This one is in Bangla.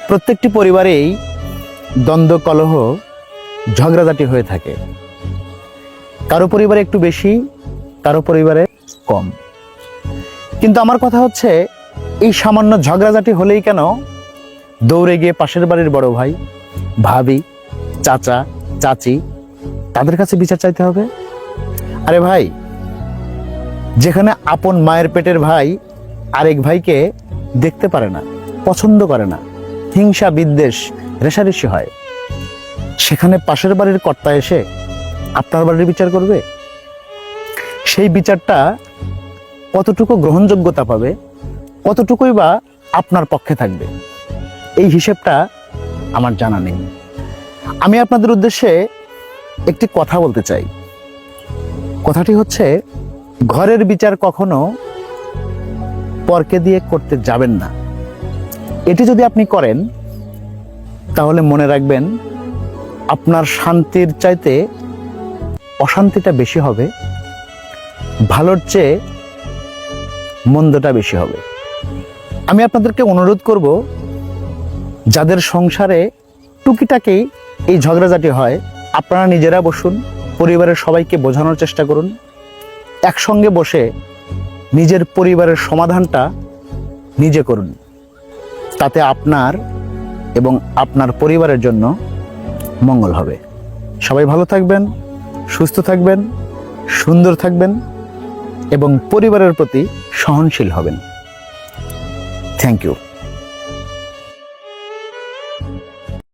প্রত্যেকটি পরিবারেই দ্বন্দ্ব, কলহ, ঝগড়াঝাটি হয়ে থাকে। কারো পরিবারে একটু বেশি, কারো পরিবারে কম। কিন্তু আমার কথা হচ্ছে, এই সামান্য ঝগড়াঝাটি হলেই কেন দৌড়ে গিয়ে পাশের বাড়ির বড় ভাই, ভাবি, চাচা, চাচি তাদের কাছে বিচার চাইতে হবে? আরে ভাই, যেখানে আপন মায়ের পেটের ভাই আরেক ভাইকে দেখতে পারে না, পছন্দ করে না, হিংসা, বিদ্বেষ, রেষারেষি হয়, সেখানে পাশের বাড়ির কর্তা এসে আপনার বাড়ির বিচার করবে? সেই বিচারটা কতটুকু গ্রহণযোগ্যতা পাবে, কতটুকুই বা আপনার পক্ষে থাকবে, এই হিসেবটা আমার জানা নেই। আমি আপনাদের উদ্দেশ্যে একটি কথা বলতে চাই। কথাটি হচ্ছে, ঘরের বিচার কখনো পরকে দিয়ে করতে যাবেন না। এটি যদি আপনি করেন, তাহলে মনে রাখবেন, আপনার শান্তির চাইতে অশান্তিটা বেশি হবে, ভালোর চেয়ে মন্দটা বেশি হবে। আমি আপনাদেরকে অনুরোধ করব, যাদের সংসারে টুকিটাকি এই ঝগড়াঝাটি হয়, আপনারা নিজেরা বসুন, পরিবারের সবাইকে বোঝানোর চেষ্টা করুন, একসঙ্গে বসে নিজের পরিবারের সমাধানটা নিজে করুন। তাতে আপনার এবং আপনার পরিবারের জন্য মঙ্গল হবে। সবাই ভালো থাকবেন, সুস্থ থাকবেন, সুন্দর থাকবেন এবং পরিবারের প্রতি সহনশীল হবেন। Thank you.